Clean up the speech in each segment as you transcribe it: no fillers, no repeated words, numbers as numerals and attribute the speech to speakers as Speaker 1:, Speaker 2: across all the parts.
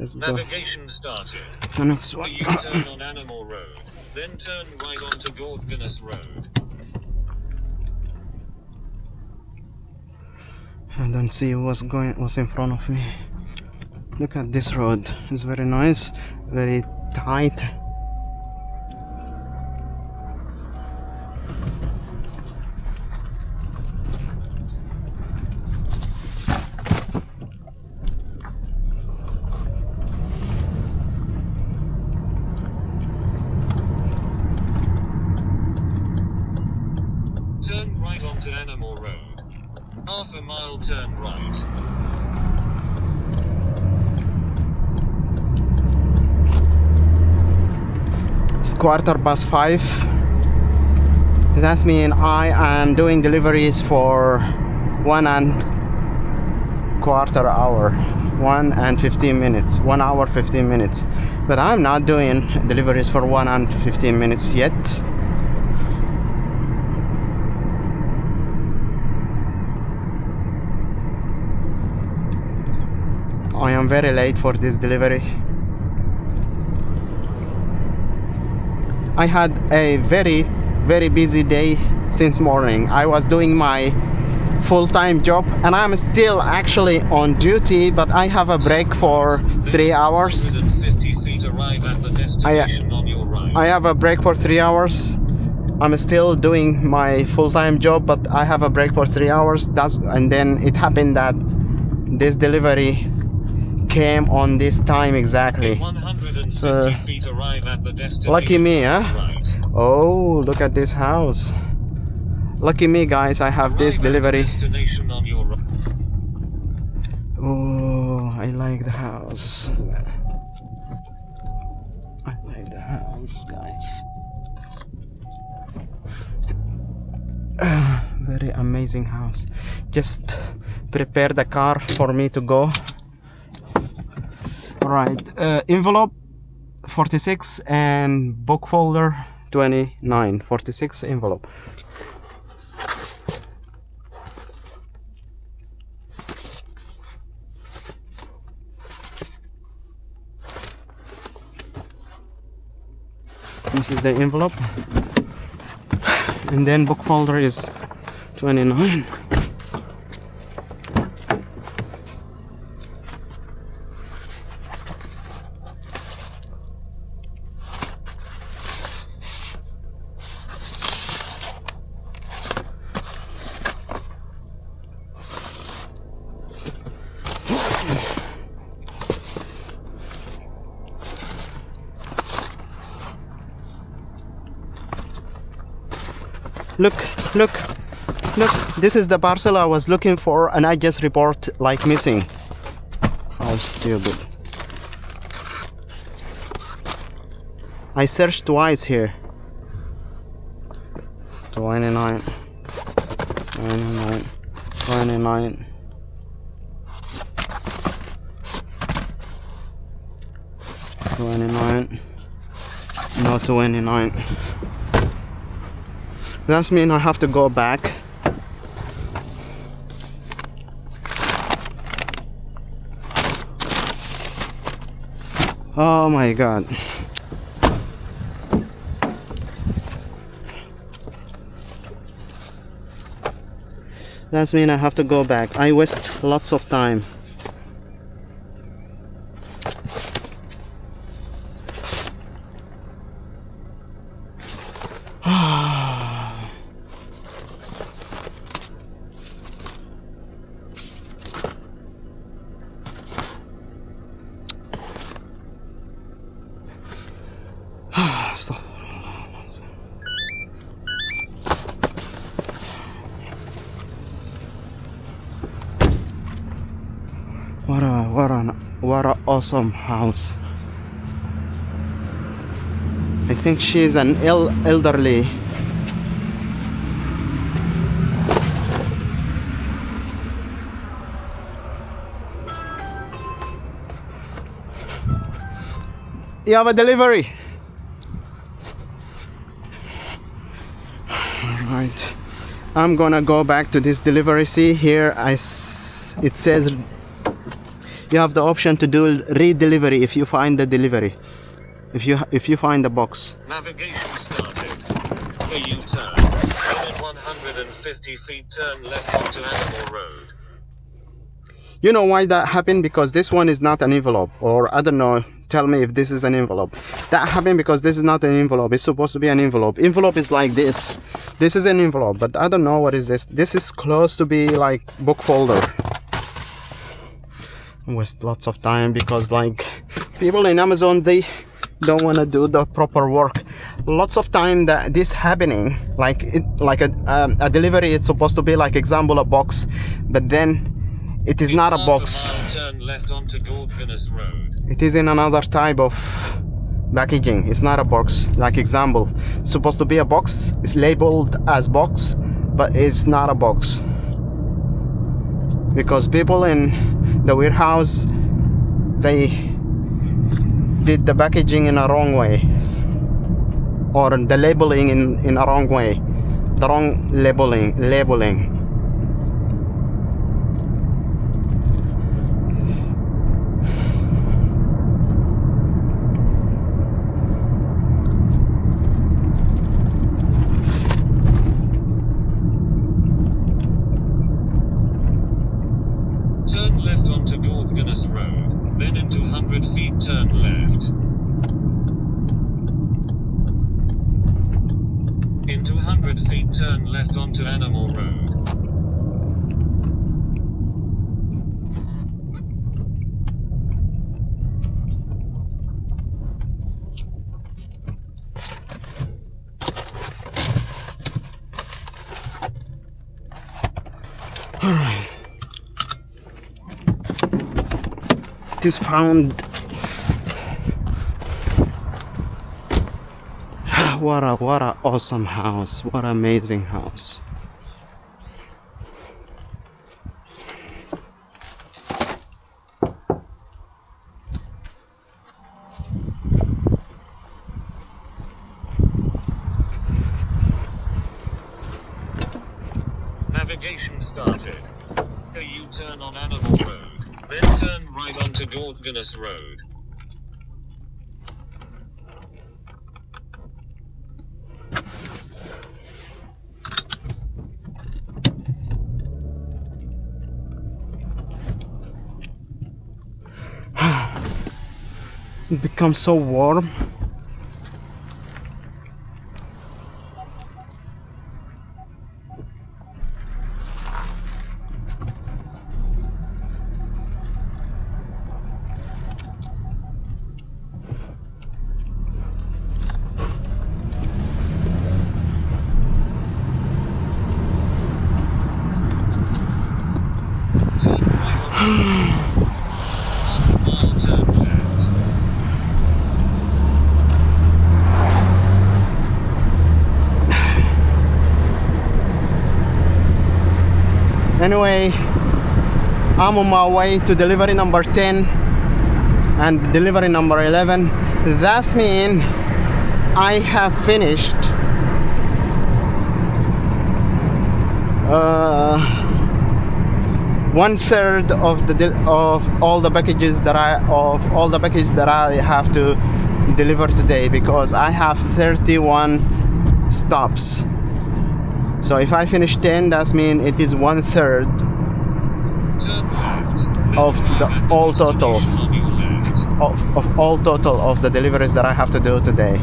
Speaker 1: Let's go.
Speaker 2: Navigation started.
Speaker 1: The next one.
Speaker 2: You turn on Animal Road, then turn right onto Dungannon Road.
Speaker 1: I don't see what's in front of me. Look at this road. It's very nice, very tight.
Speaker 2: Turn right onto Animal Road. Half a mile turn right.
Speaker 1: It's 5:15. That's mean I am doing deliveries for 1.25 hours. 1 and 15 minutes. 1 hour 15 minutes. But I'm not doing deliveries for 1 and 15 minutes yet. I am very late for this delivery. I had a very busy day since morning. I was doing my full-time job and I'm still actually on duty, but I have a break for 3 hours.
Speaker 2: 150 feet arrive at the destination on your right.
Speaker 1: I have a break for 3 hours. I'm still doing my full-time job, but I have a break for 3 hours. And then it happened that this delivery came on this time exactly.
Speaker 2: 150 feet arrive at the destination.
Speaker 1: Lucky me, huh?
Speaker 2: Right.
Speaker 1: Oh, look at this house. Lucky me, guys, I have this delivery.
Speaker 2: Destination on your right.
Speaker 1: Oh, I like the house. I like the house, guys. Very amazing house. Just prepare the car for me to go. Right, envelope 46 and book folder 29. 46 envelope. This is the envelope, and then book folder is 29. Look, this is the parcel I was looking for and I just report like missing. How stupid. I searched twice here. 29, 29, 29. No 29. That means I have to go back. Oh my god. That means I have to go back. I waste lots of time. What a awesome house. I think she's an elderly. You have a delivery. Alright, I'm gonna go back to this delivery. See here, it says you have the option to do re-delivery if you find the delivery. If you find the box.
Speaker 2: Navigation started. A U-turn. Then at 150 feet turn left onto Animal Road.
Speaker 1: You know why that happened? Because this one is not an envelope, or I don't know, tell me if this is an envelope. That happened because this is not an envelope. It's supposed to be an envelope. Envelope is like this. This is an envelope, but I don't know what is this. This is close to be like book folder. Waste lots of time because like people in Amazon, they don't want to do the proper work. Lots of time that this happening, like a delivery, it's supposed to be like example a box, but then it is not a box.
Speaker 2: Turn left onto Corcrain Road.
Speaker 1: It is in another type of packaging. It's not a box. Like example, it's supposed to be a box. It's labeled as box, but it's not a box. Because people in the warehouse, they did the packaging in a wrong way, or the labeling in a wrong way, the wrong labeling.
Speaker 2: Turn left onto Corcrain Road, then in 200 feet turn left. In 200 feet turn left onto Animal Road.
Speaker 1: Alright. It is found. What a awesome house. What an amazing house.
Speaker 2: Navigation started. A U-turn on Animal Road, then turn right onto Corcrain Road.
Speaker 1: It becomes so warm. Anyway, I'm on my way to delivery number 10 and delivery number 11. That means I have finished one third of all the packages that I have to deliver today, because I have 31 stops. So if I finish 10, that means it is 1/3 of the all total of all total of the deliveries that I have to do today.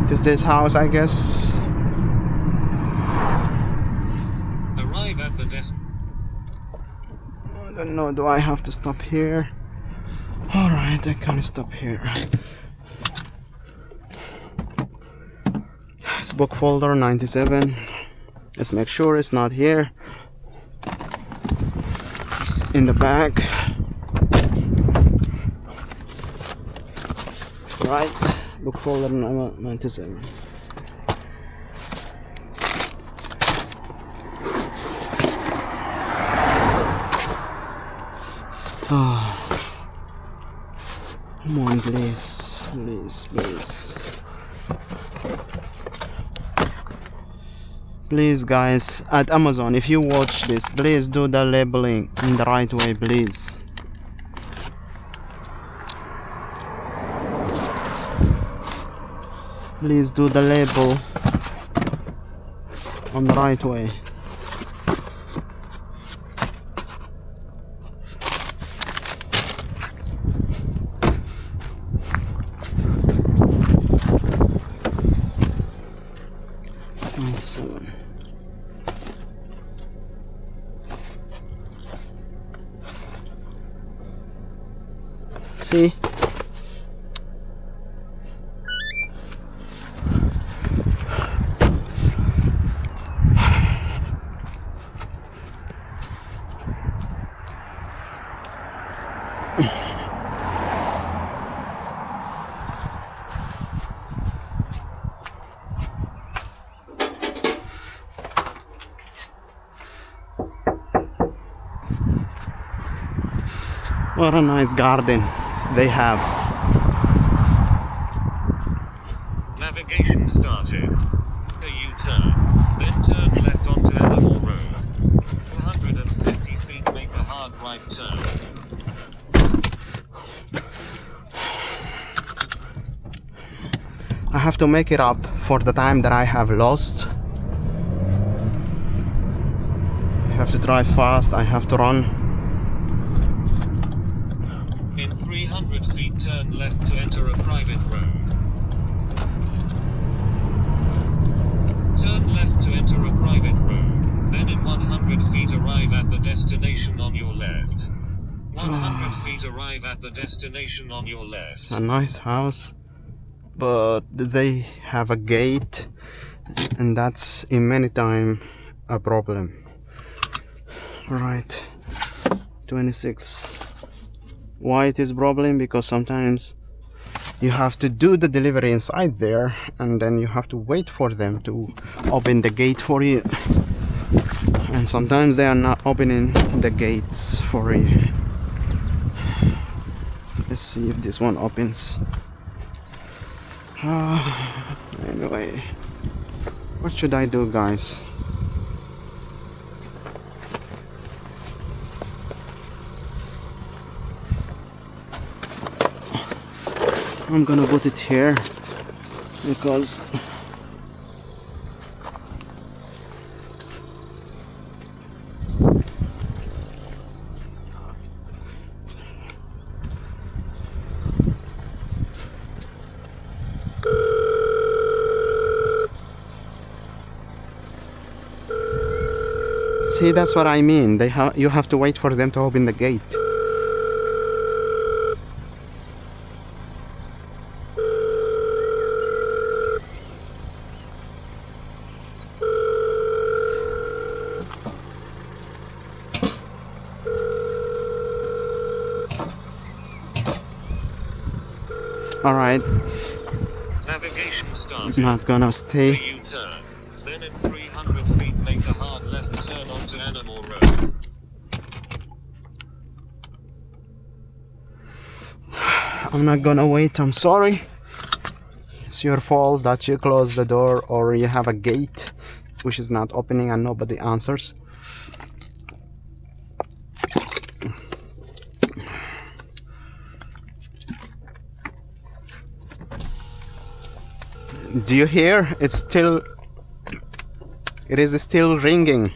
Speaker 1: It is this house, I guess.
Speaker 2: Arrive at the desk.
Speaker 1: I don't know, do I have to stop here? Alright, I can stop here. It's book folder 97. Let's make sure it's not here. It's in the back. Right, book folder number 97. Ah, come on, please, please, please. Please guys, at Amazon, if you watch this, please do the labeling in the right way, please. Please do the label on the right way. See? What a nice garden they have.
Speaker 2: Navigation started. A U-turn. Then turn left onto Tamnamore Road. 250 feet, make a hard right turn.
Speaker 1: I have to make it up for the time that I have lost. I have to drive fast, I have to run.
Speaker 2: In 300 feet, turn left to enter a private road. Turn left to enter a private road. Then in 100 feet, arrive at the destination on your left. 100 feet, arrive at the destination on your left.
Speaker 1: It's a nice house, but they have a gate, and that's in many times a problem. Right, 26. Why it is problem? Because sometimes you have to do the delivery inside there, and then you have to wait for them to open the gate for you, and sometimes they are not opening the gates for you. Let's see if this one opens. Anyway, what should I do, guys? I'm gonna put it here because see, that's what I mean. You have to wait for them to open the gate. Alright,
Speaker 2: Navigation started.
Speaker 1: I'm not gonna
Speaker 2: A
Speaker 1: stay.
Speaker 2: U-turn. Then in 300 feet, make a hard left turn onto Tamnamore Road.
Speaker 1: I'm not gonna wait, I'm sorry. It's your fault that you close the door or you have a gate which is not opening and nobody answers. Do you hear? It is still ringing.